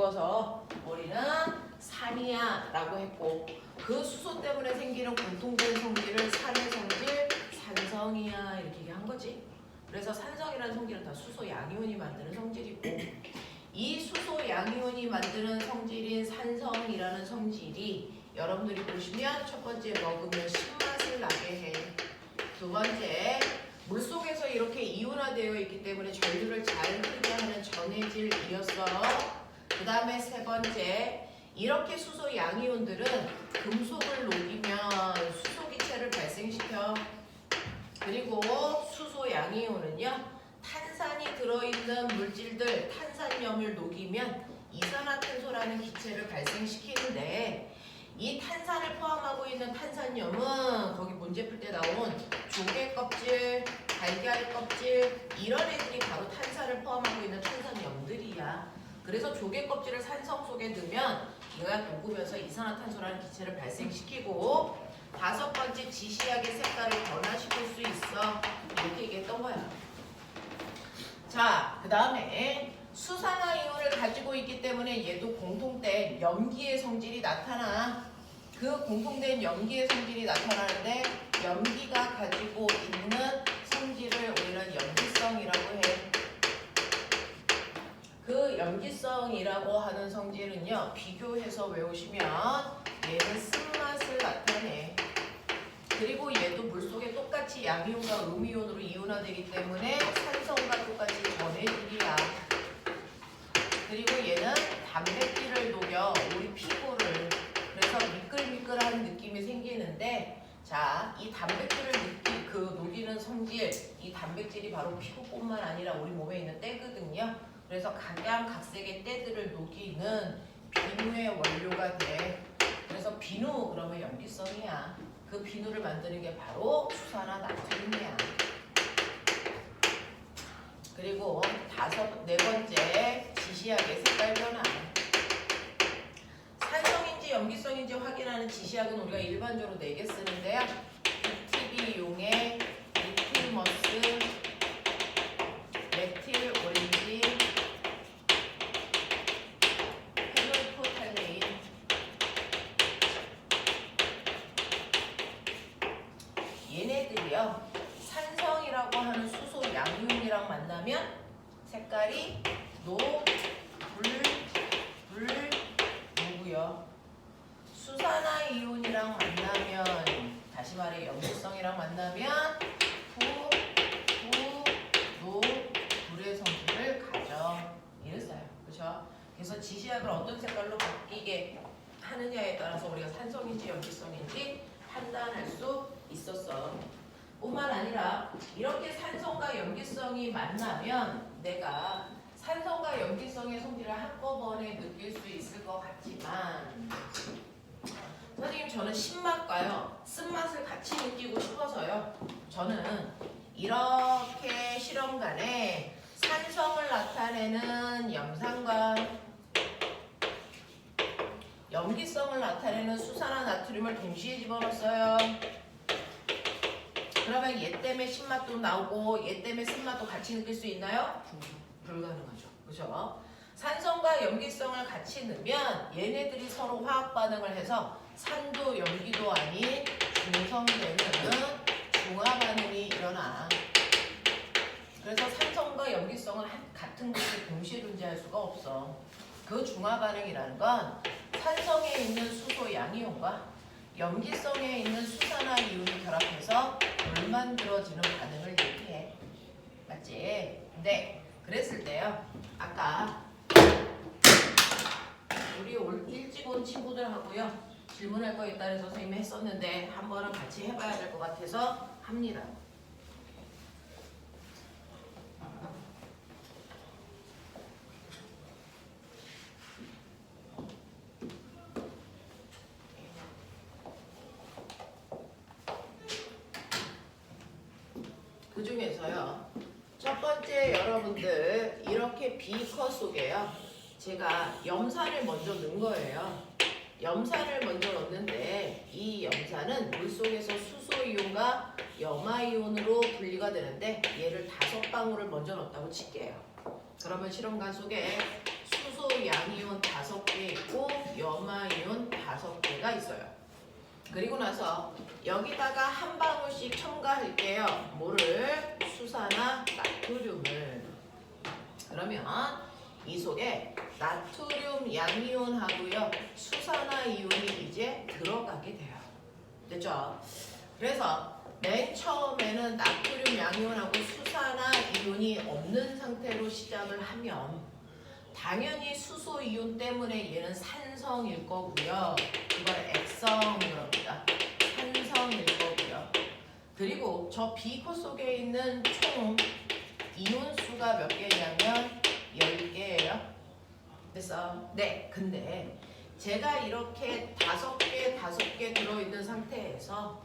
묶어서 우리는 산이야 라고 했고, 그 수소 때문에 생기는 공통된 성질을 산의 성질, 산성이야 이렇게 얘기한 거지. 그래서 산성이라는 성질은 다 수소 양이온이 만드는 성질이고, 이 수소 양이온이 만드는 성질인 산성이라는 성질이 여러분들이 보시면 첫 번째 먹으면 신맛을 나게 해. 두 번째, 물속에서 이렇게 이온화되어 있기 때문에 전류를 잘 흐르게 하는 전해질이었어. 그 다음에 세 번째, 이렇게 수소 양이온들은 금속을 녹이면 수소기체를 발생시켜. 그리고 수소 양이온은요, 탄산이 들어있는 물질들, 탄산염을 녹이면 이산화탄소라는 기체를 발생시키는데, 이 탄산을 포함하고 있는 탄산염은 거기 문제 풀 때 나온 조개 껍질, 달걀 껍질 이런 애들이 바로 탄산을 포함하고 있는 탄산염들이야. 그래서 조개 껍질을 산성 속에 넣으면 얘가 녹으면서 이산화탄소라는 기체를 발생시키고, 다섯 번째, 지시하게 색깔을 변화시킬 수 있어. 이렇게 얘기했던 거야. 자, 그 다음에 수산화이온을 가지고 있기 때문에 얘도 공통된 염기의 성질이 나타나. 그 공통된 염기의 성질이 나타나는데, 염기가 가지고 있는 성질을 우리는 염기성이라고 해. 그 염기성이라고 하는 성질은요, 비교해서 외우시면 얘는 쓴맛을 나타내. 그리고 얘도 물속에 똑같이 양이온과 음이온으로 이온화되기 때문에 산성과 똑같이 전해질이야. 그리고 얘는 단백질을 녹여 우리 피부를, 그래서 미끌미끌한 느낌이 생기는데, 자, 이 단백질을 녹이는 성질, 이 단백질이 바로 피부뿐만 아니라 우리 몸에 있는 때거든요. 그래서 각양각색의 때들을 녹이는 비누의 원료가 돼. 그래서 비누 그러면 염기성이야. 그 비누를 만드는 게 바로 수산화 나트륨이야. 그리고 네 번째, 지시약의 색깔 변화. 산성인지 염기성인지 확인하는 지시약은 우리가 일반적으로 4개 쓰는데요. BTB용의 리틀머스, 메틸 오렌지, 페놀프탈레인. 얘네들이요, 산성이라고 하는 수소 양이온이랑 만나면 색깔이 노고요. 수산화 이온이랑 만나면, 다시 말해 염기성이랑 만나면 불의 성질을 가져. 이랬어요. 그렇죠? 그래서 지시약을 어떤 색깔로 바뀌게 하느냐에 따라서 우리가 산성인지 염기성인지 판단할 수 있었어. 뿐만 아니라 이렇게 산성과 염기성이 만나면 내가 산성과 염기성의 성질을 한꺼번에 느낄 수 있을 것 같지만, 선생님 저는 신맛과요 쓴맛을 같이 느끼고 싶어서요, 저는 이렇게 실험관에 산성을 나타내는 염산과 염기성을 나타내는 수산화 나트륨을 동시에 집어넣었어요. 그러면 얘 때문에 신맛도 나오고 얘 때문에 쓴맛도 같이 느낄 수 있나요? 불가능하죠. 그죠? 산성과 염기성을 같이 넣으면 얘네들이 서로 화학 반응을 해서 산도 염기도 아닌 중성되는 중화 반응이 일어나. 그래서 산성과 염기성은 같은 곳에 동시에 존재할 수가 없어. 그 중화 반응이라는 건 산성에 있는 수소 양이온과 염기성에 있는 수산화 이온이 결합해서 물 만들어지는 반응을 얘기해. 맞지? 네. 그랬을 때요, 아까 우리 일찍 온 친구들하고요 질문할 거 있다 해서 선생님이 했었는데 한 번은 같이 해봐야 될 것 같아서 합니다. 그 중에서요, 첫 번째 여러분들 이렇게 비커 속에요, 제가 염산을 먼저 넣은 거예요. 염산을 먼저 넣는데 이 염산은 물속에서 수소이온과 염화이온으로 분리가 되는데 얘를 5방울을 먼저 넣었다고 칠게요. 그러면 실험관 속에 수소 양이온 그리고 나서 여기다가 한 방울씩 첨가할게요. 뭐를? 수산화 나트륨을. 그러면 이 속에 나트륨 양이온하고요 수산화 이온이 이제 들어가게 돼요. 됐죠? 그래서 맨 처음에는 나트륨 양이온하고 수산화 이온이 없는 상태로 시작을 하면 당연히 수소 이온 때문에 얘는 산성일 거고요. 이걸 액성이라고 합니다. 산성일 거고요. 그리고 저 비커 속에 있는 총 이온 수가 몇 개냐면 10개예요. 됐어? 네. 근데 제가 이렇게 5개 들어있는 상태에서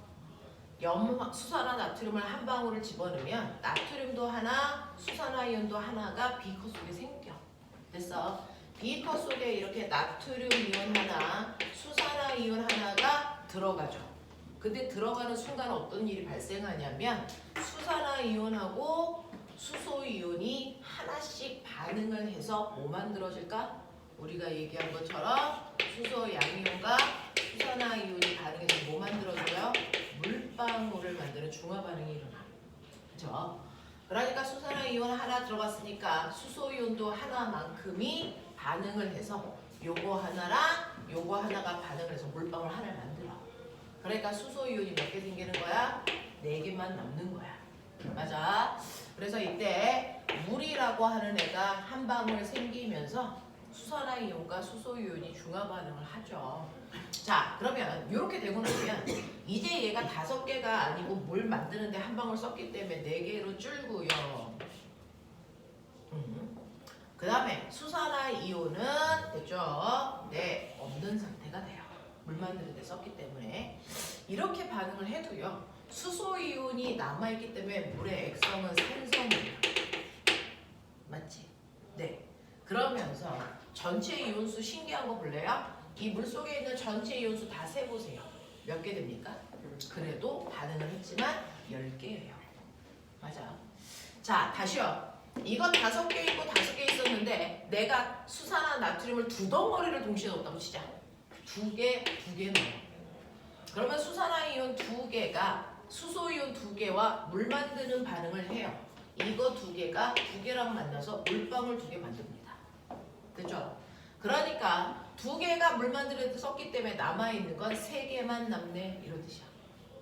수산화 나트륨을 한 방울을 집어넣으면 나트륨도 하나, 수산화 이온도 하나가 비커 속에 생겨. 됐어? 비커 속에 이렇게 나트륨 이온 하나, 수산화 이온 하나가 들어가죠. 근데 들어가는 순간 어떤 일이 발생하냐면 수산화 이온하고 수소 이온이 하나씩 반응을 해서 뭐 만들어질까? 우리가 얘기한 것처럼 수소 양이온과 수산화 이온이 반응해서 뭐 만들어져요? 물방울을 만드는 중화 반응이 일어나. 그렇죠? 그러니까 수산화 이온 하나 들어갔으니까 수소 이온도 하나만큼이 반응을 해서 요거 하나랑 요거 하나가 반응을 해서 물방울 하나를 만들어. 그러니까 수소 이온이 몇 개 생기는 거야? 4개만 남는 거야. 맞아? 그래서 이때 물이라고 하는 애가 한 방울 생기면서 수산화 이온과 수소 이온이 중화 반응을 하죠. 자, 그러면 이렇게 되고 나면 이제 얘가 5개가 아니고 물 만드는데 한 방울 썼기 때문에 4개로 줄고요. 그 다음에 수산화 이온은 됐죠? 네, 없는 상태가 돼요. 물 만드는데 썼기 때문에 이렇게 반응을 해도요. 수소 이온이 남아있기 때문에 물의 액성은 산성이에요. 맞지? 네. 그러면서 전체 이온수 신기한 거 볼래요? 이 물 속에 있는 전체 이온수 다 세보세요. 몇 개 됩니까? 그래도 반응을 했지만 10개예요. 맞아. 자, 다시요. 이거 5개 있고 5개 있었는데 내가 수산화 나트륨을 2덩어리를 동시에 넣었다고 치자. 2개 넣어. 그러면 수산화 이온 2개가 수소 이온 2개와 물 만드는 반응을 해요. 이거 2개가 2개랑 만나서 물방울 2개 만듭니다. 됐죠? 그러니까 2개가 물 만드는 데 썼기 때문에 남아있는 건 3개만 남네 이런 뜻이야.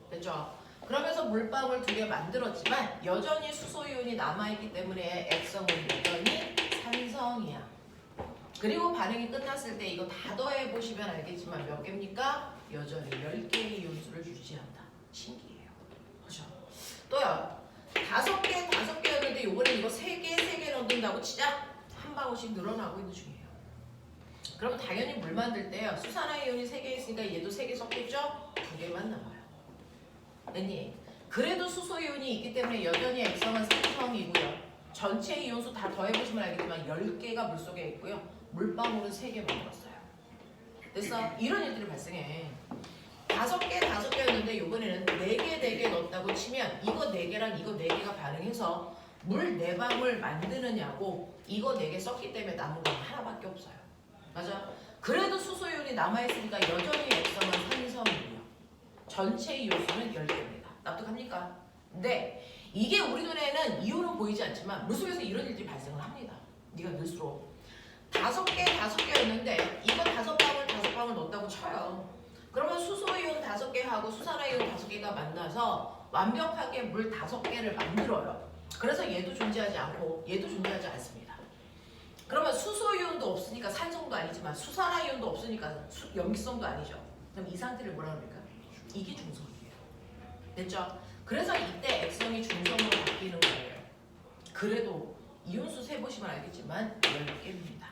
됐죠? 그러면서 물방울 2개 만들었지만 여전히 수소 이온이 남아있기 때문에 액성은 여전히 산성이야. 그리고 반응이 끝났을 때 이거 다 더해보시면 알겠지만 몇 개입니까? 여전히 10개의 이온수를 유지한다. 신기해요. 그렇죠? 또요. 5개였는데 요번에 이거 3개 넣는다고 치자. 한 방울씩 늘어나고 있는 중이에요. 그러면 당연히 물 만들 때요. 수산화 이온이 3개 있으니까 얘도 3개 섞겠죠? 2개만 남아요. 됐니? 그래도 수소 이온이 있기 때문에 여전히 액성은 산성이고요. 전체 이온수 다 더해보시면 알겠지만 10개가 물속에 있고요. 물방울은 3개 만들었어요. 됐어? 이런 일들이 발생해. 5개였는데 이번에는 4개 넣었다고 치면 이거 4개랑 이거 4개가 반응해서 물 4방울 만드느냐고 이거 4개 썼기 때문에 남은 건 하나밖에 없어요. 맞아? 그래도 수소이온이 남아있으니까 여전히 액성은 산성이고요. 전체 이온수는 10개입니다. 납득합니까? 네. 이게 우리 눈에는 이온은 보이지 않지만 물속에서 이런 일들이 발생을 합니다. 네가 넣을수록 5개였는데 이거 5방울 넣었다고 쳐요. 그러면 수소이온 5개하고 수산화이온 5개가 만나서 완벽하게 물 5개를 만들어요. 그래서 얘도 존재하지 않고 얘도 존재하지 않습니다. 그러면 수소이온도 없으니까 산성도 아니지만 수산화이온도 없으니까 염기성도 아니죠. 그럼 이 상태를 뭐라 합니까? 이게 중성이에요. 됐죠? 그래서 이때 액성이 중성으로 바뀌는 거예요. 그래도 이온수 세보시면 알겠지만 10개입니다.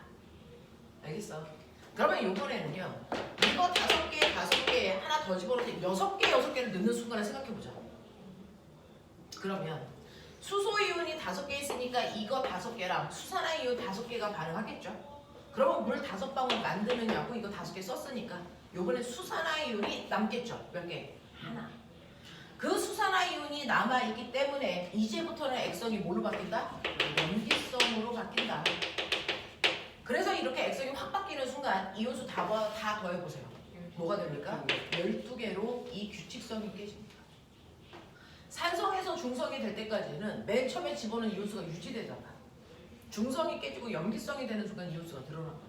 알겠어? 그러면 이번에는요. 이거 5개 하나 더 집어넣어서 6개를 넣는 순간을 생각해보자. 그러면 수소이온이 5개 있으니까 이거 5개랑 수산화이온 5개가 반응하겠죠? 그러면 물 5방울 만드느냐고 이거 5개 썼으니까 요번에 수산화이온이 남겠죠? 몇 개? 하나. 그 수산화이온이 남아있기 때문에 이제부터는 액성이 뭘로 바뀐다? 염기성으로 바뀐다. 그래서 이렇게 액성이 확 바뀌는 순간 이온수 다 더해보세요. 뭐가 됩니까? 12개로 이 규칙성이 깨집니다. 산성에서 중성이 될 때까지는 맨 처음에 집어넣은 이온수가 유지되다가 중성이 깨지고 염기성이 되는 순간 이온수가 드러난 거예요.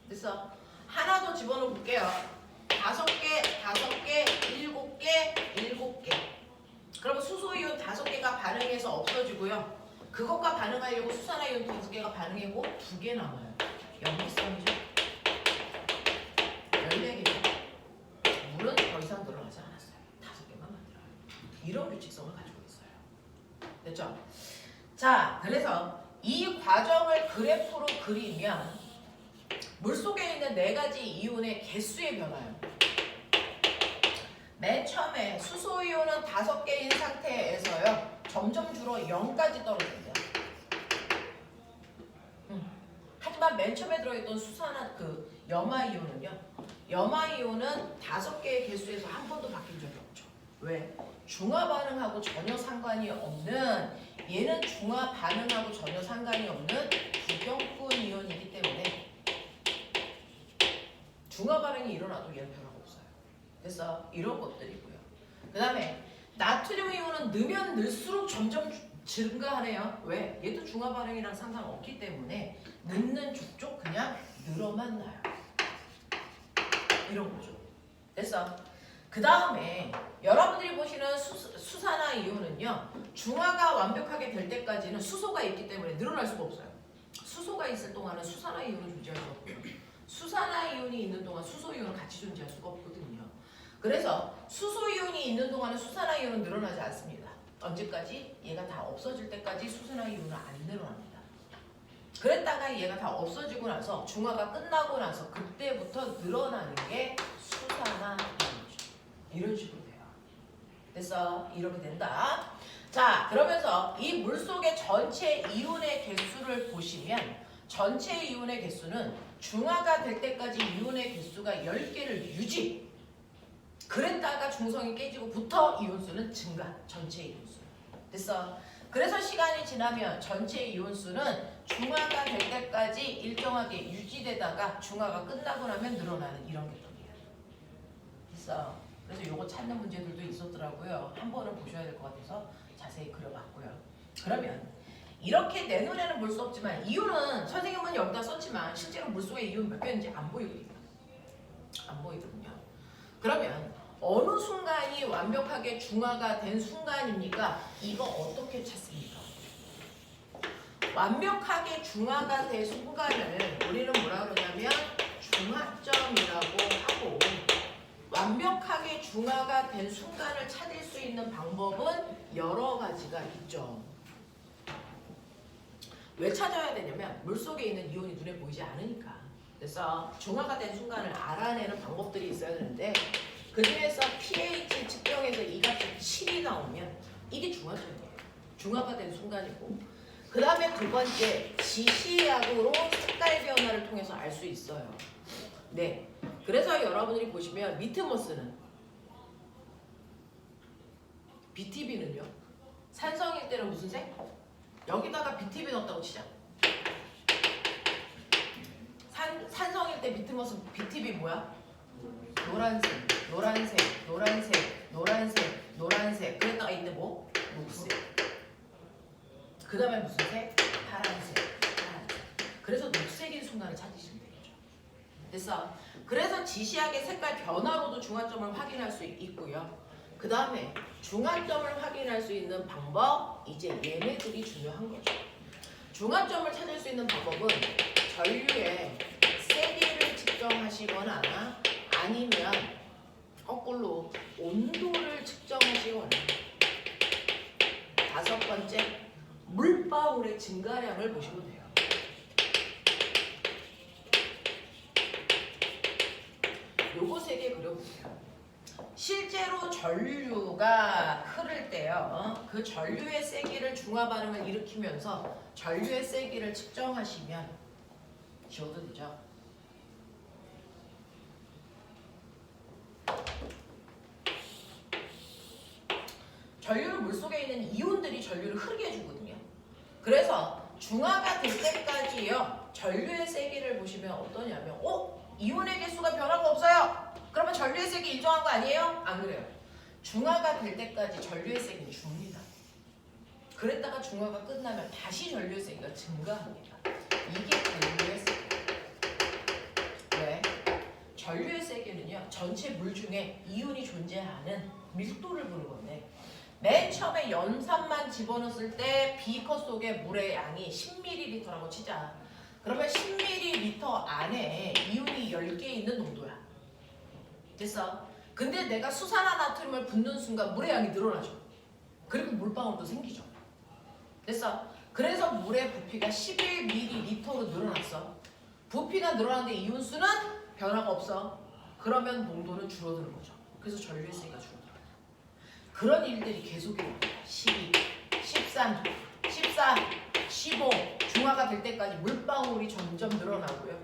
그래서 하나 더 집어넣어 볼게요. 5개, 5개, 7개, 7개. 그러면 수소이온 5개가 반응해서 없어지고요. 그것과 반응하려고 수산화이온 5개가 반응하고 2개 남아요. 염기성이죠. 14개죠. 물은 더 이상 늘어나지 않았어요. 5개만 만들어요. 이런 규칙성을 가지고 있어요. 됐죠? 자, 그래서 이 과정을 그래프로 그리면 물속에 있는 4가지 이온의 개수의 변화요. 맨 처음에 수소이온은 5개인 상태에서요. 점점 줄어 0까지 떨어집니다. 하지만 맨 처음에 들어있던 염화이온은요. 염화이온은 5개의 개수에서 한 번도 바뀐 적이 없죠. 왜? 중화 반응하고 전혀 상관이 없는 얘는 중화 반응하고 전혀 상관이 없는 부경분 이온이기 때문에 중화 반응이 일어나도 얘는 변화가 없어요. 그래서 이런 것들이고요. 그 다음에 나트륨 이온은 넣으면 넣을수록 점점 증가하네요. 왜? 얘도 중화 반응이랑 상관없기 때문에 넣는 족족 그냥 늘어만 나요. 이런 거죠. 됐어? 그 다음에 여러분들이 보시는 수산화 이온은요. 중화가 완벽하게 될 때까지는 수소가 있기 때문에 늘어날 수가 없어요. 수소가 있을 동안은 수산화 이온은 존재할 수 없고요. 수산화 이온이 있는 동안 수소 이온은 같이 존재할 수가 없거든요. 그래서 수소 이온이 있는 동안은 수산화 이온은 늘어나지 않습니다. 언제까지? 얘가 다 없어질 때까지 수산화 이온은 안 늘어납니다. 그랬다가 얘가 다 없어지고 나서 중화가 끝나고 나서 그때부터 늘어나는 게 수산화 이온이죠. 이런 식으로 돼요. 됐어? 이렇게 된다. 자, 그러면서 이 물속의 전체 이온의 개수를 보시면 전체 이온의 개수는 중화가 될 때까지 이온의 개수가 10개를 유지. 그랬다가 중성이 깨지고부터 이온수는 증가. 전체 이온수. 됐어? 그래서 시간이 지나면 전체 이온수는 중화가 될 때까지 일정하게 유지되다가 중화가 끝나고 나면 늘어나는 이런 개념이에요. 됐어? 그래서 요거 찾는 문제들도 있었더라고요. 한 번은 보셔야 될 것 같아서 자세히 그려봤고요. 그러면 이렇게 내 눈에는 볼 수 없지만 이온은 선생님은 여기다 썼지만 실제로 물속에 이온 몇 개인지 안 보이거든요. 안 보이거든요. 그러면 어느 순간이 완벽하게 중화가 된 순간입니까? 이거 어떻게 찾습니까? 완벽하게 중화가 된 순간을 우리는 뭐라 그러냐면 중화점이라고 하고 완벽하게 중화가 된 순간을 찾을 수 있는 방법은 여러 가지가 있죠. 왜 찾아야 되냐면 물속에 있는 이온이 눈에 보이지 않으니까. 그래서 중화가 된 순간을 알아내는 방법들이 있어야 되는데 그 중에서 pH 측정에서 이 값이 7이 나오면 이게 중화점이에요. 중화가 된 순간이고 그 다음에 두 번째 지시약으로 색깔 변화를 통해서 알 수 있어요. 네, 그래서 여러분들이 보시면 리트머스는 BTB는요 산성일 때는 무슨 색? 여기다가 BTB 넣었다고 치자. 산성일 때 리트머스 BTB 뭐야? 노란색, 노란색, 노란색, 노란색, 노란색. 그랬다가 이때 뭐? 녹색. 그 다음에 무슨 색? 파란색, 파란색. 그래서 녹색인 순간을 찾으시면 되겠죠. 됐어? 그래서 지시약의 색깔 변화로도 중화점을 확인할 수 있고요. 그 다음에 중화점을 확인할 수 있는 방법, 이제 얘네들이 중요한 거죠. 중화점을 찾을 수 있는 방법은 전류의 세기를 측정하시거나 아니면 거꾸로 온도를 측정하시거나 다섯 번째 물방울의 증가량을 보시면 돼요. 요거 3개 그려보세요. 실제로 전류가 흐를 때요. 그 전류의 세기를 중화 반응을 일으키면서 전류의 세기를 측정하시면 지워도 되죠. 전류는 물속에 있는 이온들이 전류를 흐르게 해주거든요. 그래서 중화가 될 때까지요. 전류의 세기를 보시면 어떠냐면 이온의 개수가 변화가 없어요. 그러면 세기 일정한 거 아니에요? 안 그래요. 중화가 될 때까지 전류의 세기는 줍니다. 그랬다가 중화가 끝나면 다시 전류의 세기가 증가합니다. 이게 전류의 세기. 왜? 전류의 세기는요, 전체 물 중에 이온이 존재하는 밀도를 보는 건데, 맨 처음에 연산만 집어넣었을 때 비커 속에 물의 양이 10ml라고 치자. 그러면 10ml 안에 이온이 10개 있는 농도야. 됐어? 근데 내가 수산화나트륨을 붓는 순간 물의 양이 늘어나죠. 그리고 물방울도 생기죠. 됐어? 그래서 물의 부피가 11ml로 늘어났어. 부피가 늘어나는데 이온수는 변화가 없어. 그러면 농도는 줄어드는 거죠. 그래서 전류의 세기가 줄어들어요. 그런 일들이 계속 일어납니다. 12, 13, 14, 15 중화가 될 때까지 물방울이 점점 늘어나고요.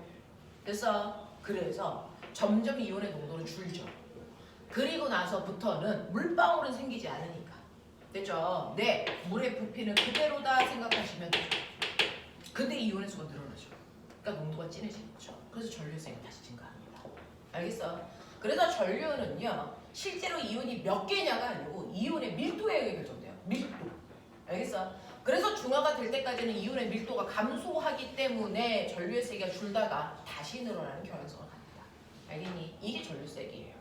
그래서 점점 이온의 농도는 줄죠. 그리고 나서부터는 물방울은 생기지 않으니까. 됐죠? 네, 물의 부피는 그대로다 생각하시면 되죠. 근데 이온의 수가 늘어나죠. 그러니까 농도가 진해지는 거죠. 그래서 전류의 세기가 다시 증가합니다. 알겠어? 그래서 전류는요, 실제로 이온이 몇 개냐가 아니고 이온의 밀도에 의해 결정돼요. 밀도. 알겠어? 그래서 중화가 될 때까지는 이온의 밀도가 감소하기 때문에 전류의 세기가 줄다가 다시 늘어나는 경향성을 갖는다. 알겠니? 이게 전류 세기예요.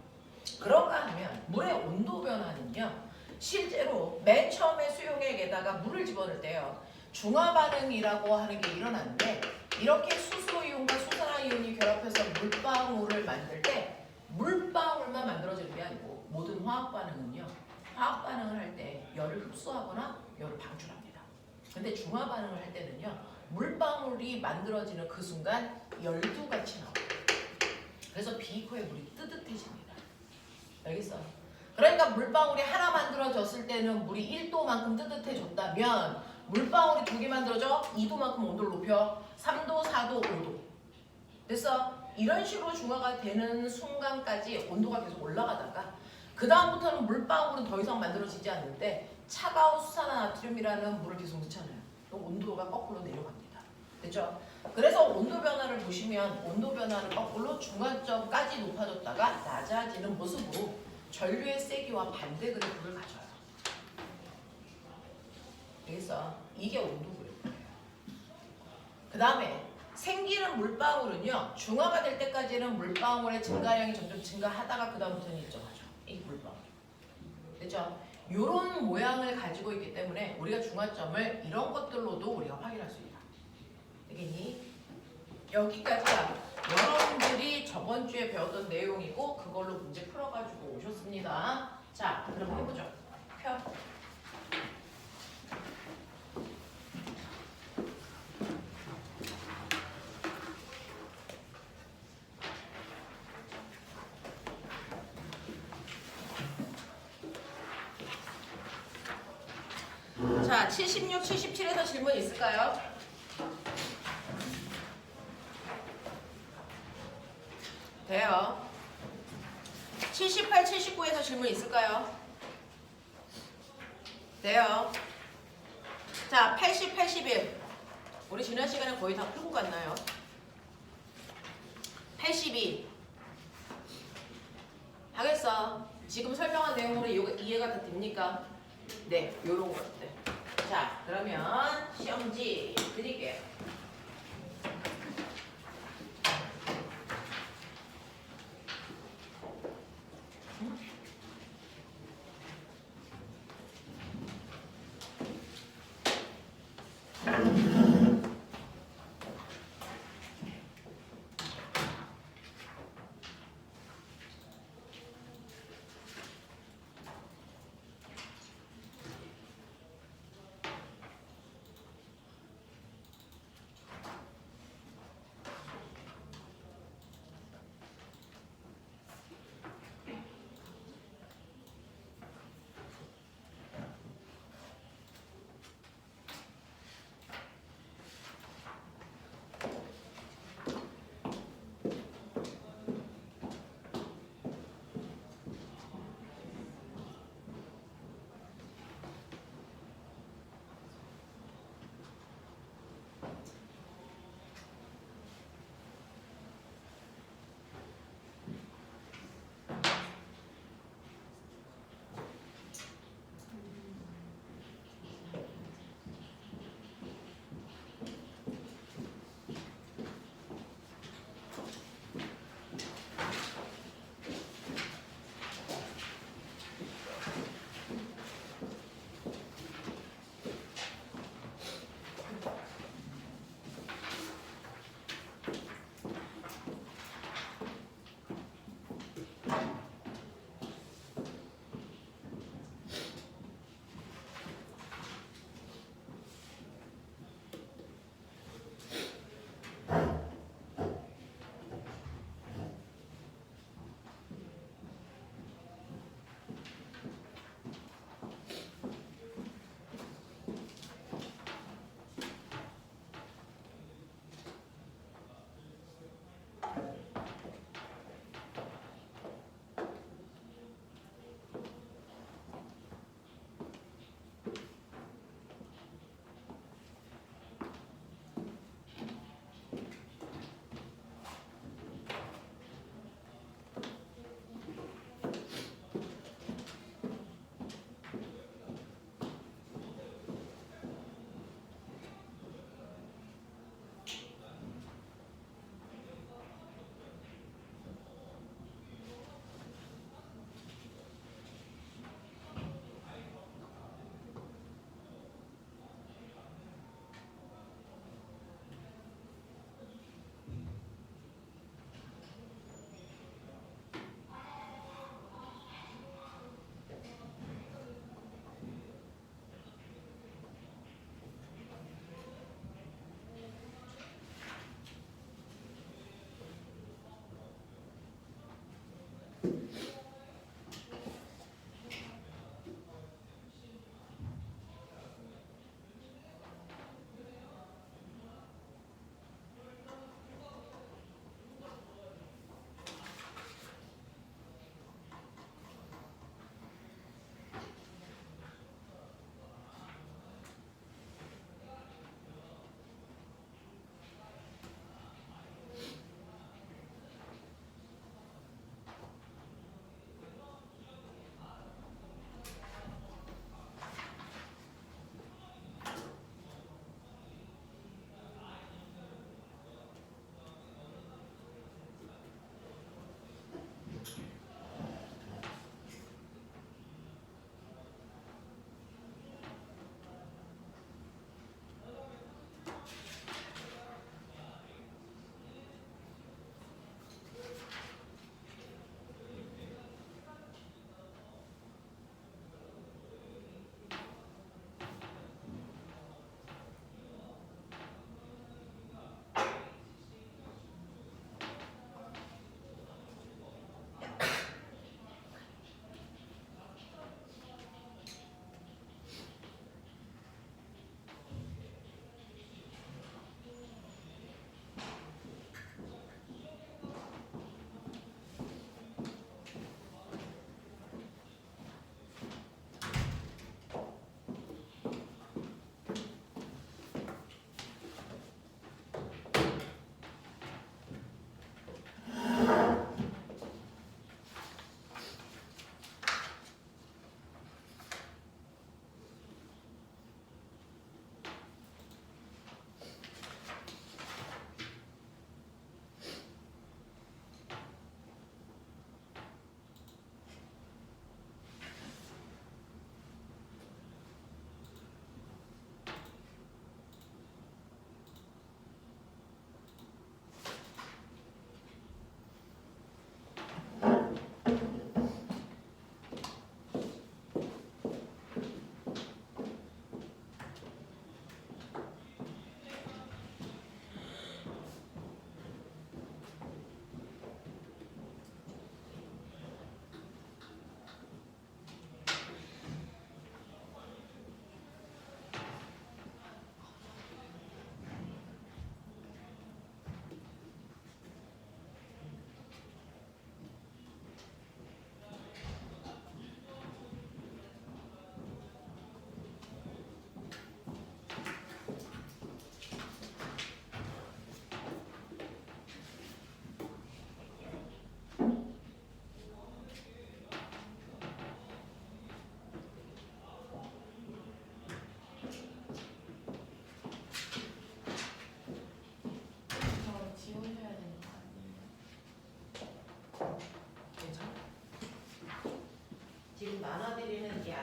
그런가 하면 물의 온도 변화는요, 실제로 맨 처음에 수용액에다가 물을 집어넣을 때요, 중화 반응이라고 하는 게 일어나는데, 이렇게 수소이온과 수산화이온이 결합해서 물방울을 만들 때 물방울만 만들어지는 게 아니고 모든 화학 반응은요, 화학 반응을 할 때 열을 흡수하거나 열을 방출합니다. 근데 중화 반응을 할 때는요, 물방울이 만들어지는 그 순간 열두같이 나와요. 그래서 비커의 물이 뜨뜻해집니다. 알겠어? 그러니까 물방울이 하나 만들어졌을 때는 물이 1도만큼 뜨뜻해졌다면 물방울이 2개 만들어져 2도만큼 온도를 높여 3도, 4도, 5도. 됐어? 이런 식으로 중화가 되는 순간까지 온도가 계속 올라가다가 그 다음부터는 물방울은 더 이상 만들어지지 않는데 차가운 수산화나트륨이라는 물을 계속 넣잖아요. 그럼 온도가 거꾸로 내려갑니다. 됐죠? 그래서 온도 변화를 보시면 온도 변화는 거꾸로 중화점까지 높아졌다가 낮아지는 모습으로 전류의 세기와 반대 그래프를 가져요. 알겠어? 이게 온도 그래프예요. 그 다음에 생기는 물방울은요, 중화가 될 때까지는 물방울의 증가량이 점점 증가하다가 그 다음부터는 일정하죠. 이 물방울. 됐죠? 이런 모양을 가지고 있기 때문에 우리가 중화점을 이런 것들로도 우리가 확인할 수 있다. 되겠니? 여기까지가 여러분들이 저번 주에 배웠던 내용이고 그걸로 문제 풀어가지고 오셨습니다. 자, 그럼 해보죠. 펴. 자, 76, 77에서 질문 있을까요? 돼요. 78, 79에서 질문 있을까요? 돼요. 자, 80, 81. 우리 지난 시간에 거의 다 풀고 갔나요? 82. 하겠어. 지금 설명한 내용으로 이해가 다 됩니까? 네, 요런 것들. 자, 그러면 시험지 드릴게요.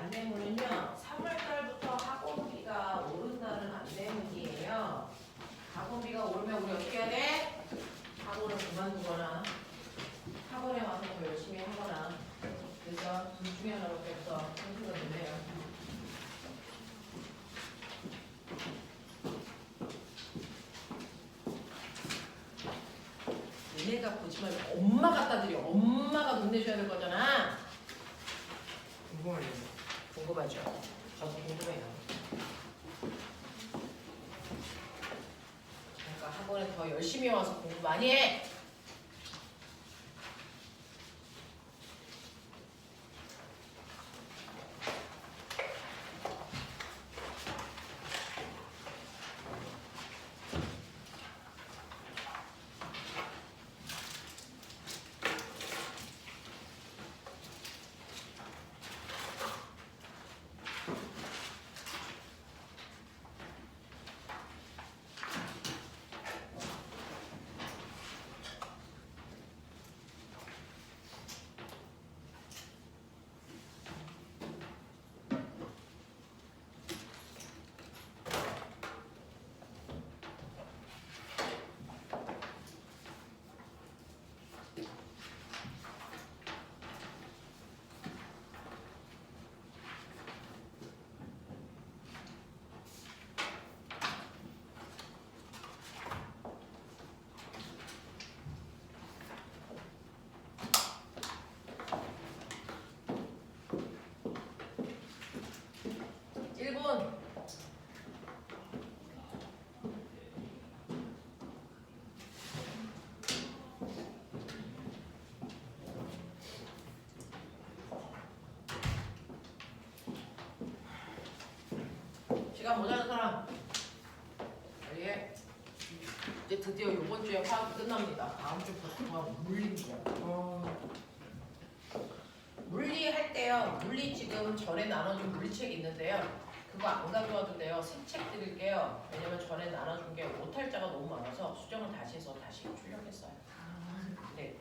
안내문은요. 3월달부터 학원비가 오른다는 안내문이에요. 학원비가 오르면 우리 어떻게 해야 돼? 학원을 그만두거나 학원에 와서 더 열심히 하거나 그래서 둘 중에 하나밖에 없어. 선수가 됐네요. 얘네가 보지 말고 엄마 갖다 드려. 엄마가 돈 내줘야 될 거잖아. 궁금해요. 궁금하죠? 저도 궁금해요. 그러니까 학원에 더 열심히 와서 공부 많이 해. 시간 모자란 사람 빨리 해. 이제 드디어 이번 주에 화학이 끝납니다. 다음 주부터 물리입니다. 물리 할 때요. 물리 지금 전에 나눠준 물리책이 있는데요. 그거 안 가져와도 돼요. 새 책 드릴게요. 왜냐면 전에 나눠준 게 오탈자가 너무 많아서 수정을 다시 해서 다시 출력했어요. 네.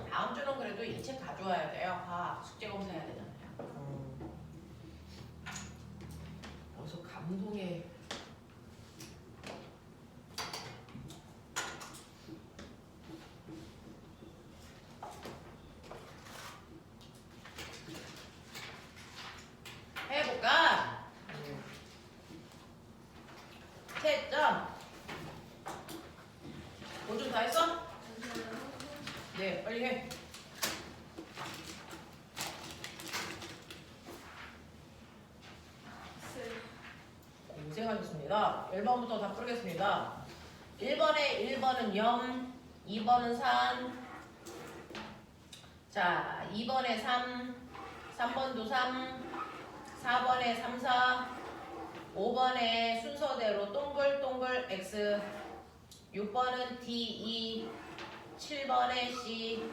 다음 주는 그래도 이 책 가져와야 돼요. 화학 숙제 검사해야 되잖아요. 어서 감동의 해볼까? 채점 오준 다 했어? 네, 빨리 해. 고생하셨습니다. 1번부터 다 풀겠습니다. 1번은 0, 2번은 3, 자, 2번에 3, 3번도 3, 4번에 3, 4, 5번에 순서대로 동글동글 X, 6번은 D, 2, 7번에 C,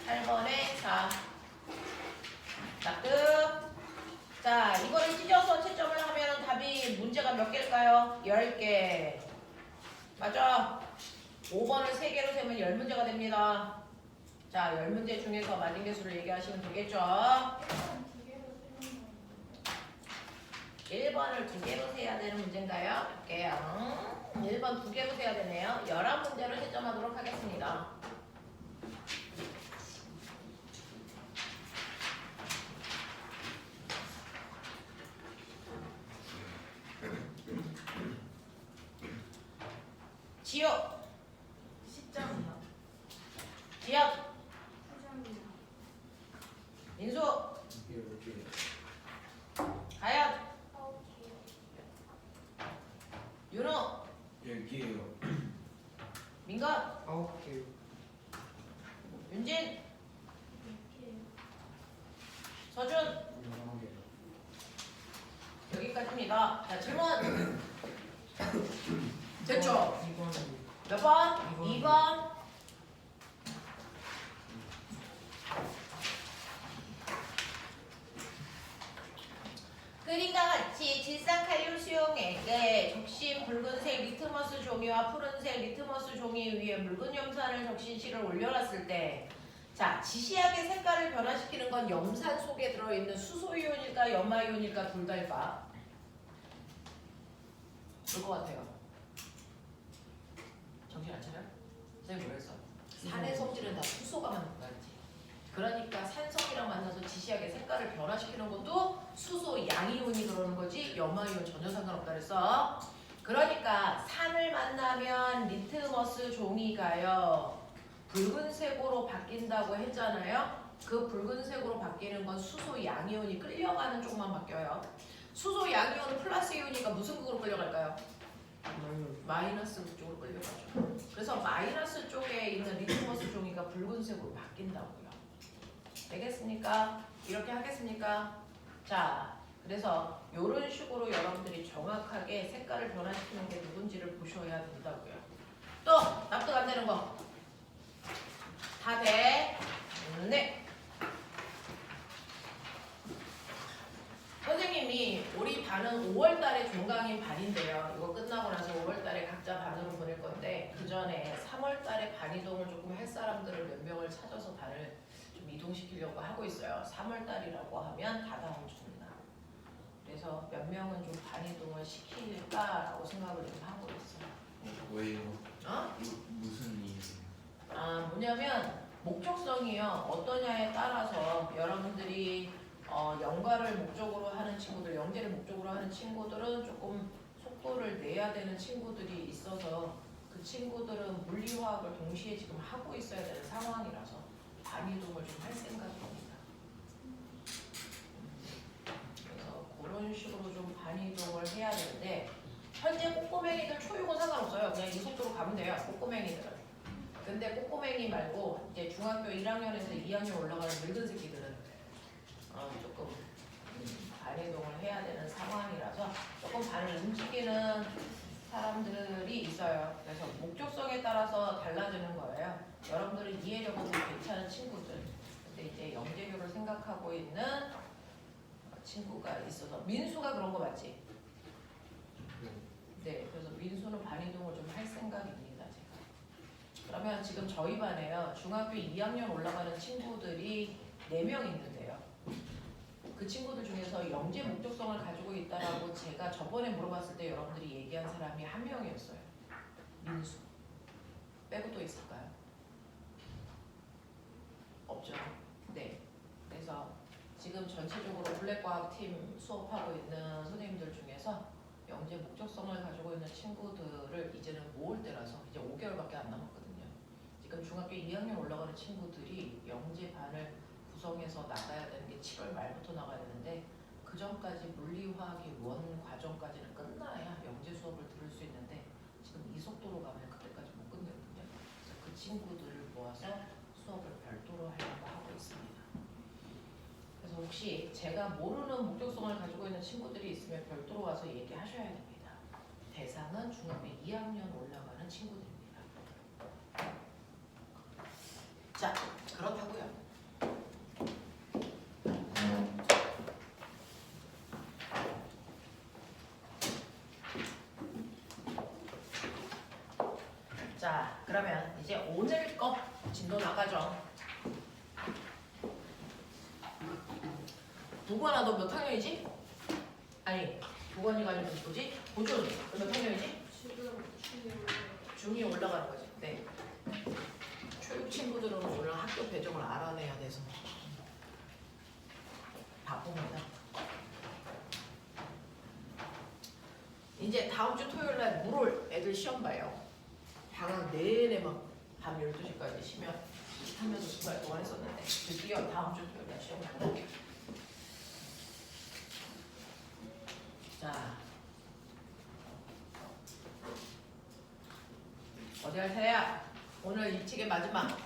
8번에 4. 자, 끝. 자, 이거를 찢어서 채점을 하면 답이 문제가 몇 개일까요? 10개. 맞아? 5번을 3개로 세면 10문제가 됩니다. 자, 10문제 중에서 맞은 개수를 얘기하시면 되겠죠? 1번을 2개로 세야 되는 문제인가요? 볼게요. 1번 2개로 세야 되네요. 11문제로 채점하도록 하겠습니다. 지효. 10점이요. 지엽. 9점이요. 민수. 10개. 가연. 9개요. 윤호. 10개요. 민건. 9개요. 윤진. 6개요. 서준. 11개요. 여기까지입니다. 자, 질문. 됐죠? 2번. 몇 번? 2번. 2번. 선생에게 적신 붉은색 리트머스 종이와 푸른색 리트머스 종이 위에 묽은 염산을 적신실을 올려놨을 때 자, 지시하게 색깔을 변화시키는 건 염산 속에 들어있는 수소이온일까 염화이온일까 둘 다일까? 그럴 것 같아요. 정신 안 차려? 선생님 뭐랬어? 산의 성질은 다 수소가 만든 거지. 그러니까 산성이랑 만나서 지시하게 색깔을 변화시키는 것도 수소 양이온이 들어오는 거지 염화이온 전혀 상관없다 그랬어. 그러니까 산을 만나면 리트머스 종이가요 붉은색으로 바뀐다고 했잖아요. 그 붉은색으로 바뀌는 건 수소 양이온이 끌려가는 쪽만 바뀌어요. 수소 양이온은 플러스 이온이니까 무슨 극으로 끌려갈까요? 마이너스 쪽으로 끌려가죠. 그래서 마이너스 쪽에 있는 리트머스 종이가 붉은색으로 바뀐다고요. 되겠습니까? 이렇게 하겠습니까? 자, 그래서 이런 식으로 여러분들이 정확하게 색깔을 변화시키는 게 누군지를 보셔야 된다고요. 또 납득 안 되는 거 다 돼? 네. 선생님이 우리 반은 5월달에 종강인 반인데요. 이거 끝나고 나서 5월달에 각자 반으로 보낼 건데 그 전에 3월달에 반 이동을 조금 할 사람들을 몇 명을 찾아서 반을 좀 이동시키려고 하고 있어요. 3월달이라고 하면 다 다음 주입니다. 그래서 몇 명은 좀 반 이동을 시킬까라고 생각을 좀 하고 있어요. 왜요? 어? 무슨 일이에요? 아, 뭐냐면 목적성이요. 어떠냐에 따라서 여러분들이 연가를 목적으로 하는 친구들, 영재를 목적으로 하는 친구들은 조금 속도를 내야 되는 친구들이 있어서 그 친구들은 물리화학을 동시에 지금 하고 있어야 되는 상황이라서 반이동을 좀 할 생각입니다. 그래서 그런 식으로 좀 반이동을 해야 되는데 현재 꼬꼬맹이들 초육은 상관없어요. 그냥 이 속도로 가면 돼요. 꼬꼬맹이들은. 근데 꼬꼬맹이 말고 이제 중학교 1학년에서 2학년 올라가는 늙은 새끼들은 조금 반이동을 해야 되는 상황이라서 조금 반을 움직이는 사람들이 있어요. 그래서 목적성에 따라서 달라지는 거예요. 여러분들은 이해력은 괜찮은 친구들. 근데 이제 영재교를 생각하고 있는 친구가 있어서 민수가 그런 거 맞지? 네, 그래서 민수는 반이동을 좀 할 생각입니다, 제가. 그러면 지금 저희 반에요. 중학교 2학년 올라가는 친구들이 4명 있는데요. 그 친구들 중에서 영재 목적성을 가지고 있다라고 제가 저번에 물어봤을 때 여러분들이 얘기한 사람이 1명이었어요. 민수. 빼고 또 있을까요? 없죠. 네. 그래서 지금 전체적으로 블랙과학팀 수업하고 있는 선생님들 중에서 영재 목적성을 가지고 있는 친구들을 이제는 모을 때라서 이제 5개월밖에 안 남았거든요. 지금 중학교 2학년 올라가는 친구들이 영재 반을 구성해서 나가야 되는 게 7월 말부터 나가야 되는데 그 전까지 물리화학의 원 과정까지는 끝나야 영재 수업을 들을 수 있는데 지금 이 속도로 가면 그때까지 못 끝내거든요. 그래서 그 친구들을 모아서 수업을 별도로 하려고 하고 있습니다. 그래서 혹시 제가 모르는 목적성을 가지고 있는 친구들이 있으면 별도로 와서 얘기하셔야 됩니다. 대상은 중학교 2학년 올라가는 친구들입니다. 자, 그렇다고요. 자, 그러면 이제 오늘 거 진도 나가죠. 도건아, 너 몇 학년이지? 아니, 도건이가 아니고 뭐지? 보준, 너 몇 학년이지? 지금 중이 올라가는 거지. 네. 초육 친구들은 오늘 학교 배정을 알아내야 돼서 바쁩니다. 이제 다음 주 토요일 날 물올 애들 시험 봐요. 방학 내내 막 밤 12시까지 쉬면 하면서 수달 동안 했었는데 드디어 다음 주 토요일 날 시험 봐요. 자, 어디 할 차례야? 오늘 이 책의 마지막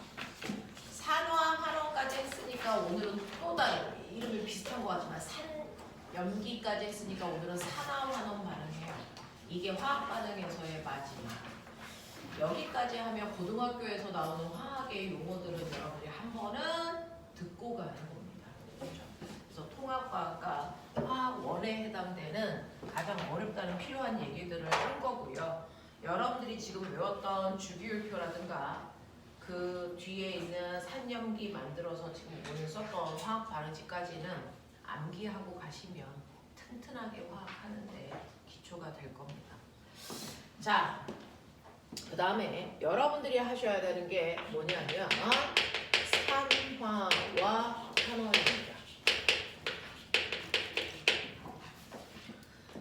산화 환원까지 했으니까 오늘은 또 다른 이름이 비슷한 것 같지만 산염기까지 했으니까 오늘은 산화 환원 반응이에요. 이게 화학 반응에서의 마지막. 여기까지 하면 고등학교에서 나오는 화학의 용어들은 여러분들이 한 번은 듣고 가는 겁니다. 그렇죠? 그래서 통합과학과 화학 원에 해당되는 가장 어렵다는 필요한 얘기들을 한 거고요. 여러분들이 지금 외웠던 주기율표라든가 그 뒤에 있는 산염기 만들어서 지금 오늘 썼던 화학 반응식까지는 암기하고 가시면 튼튼하게 화학하는데 기초가 될 겁니다. 자, 그 다음에 여러분들이 하셔야 되는 게 뭐냐면 산화와 환원입니다.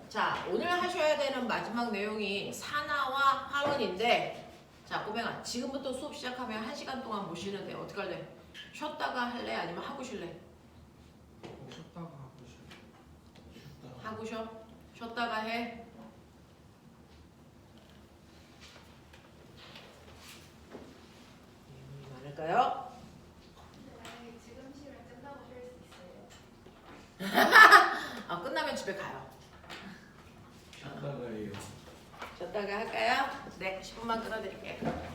자, 오늘 하셔야 되는 마지막 내용이 산화와 환원인데, 자, 꼬맹아, 지금부터 수업 시작하면 1시간 동안 못 쉬는데 어떻게 할래? 쉬었다가 할래? 아니면 하고 쉴래? 쉬었다가 하고 쉬었다가 하고 쉬어? 쉬었다가 해? 많을까요? 만약에 지금 시간 끝나고 쉴 수 있어요? 아, 끝나면 집에 가요. 쉬었다가 해요. 쉬었다가 할까요? 네, 10분만 끊어드릴게요.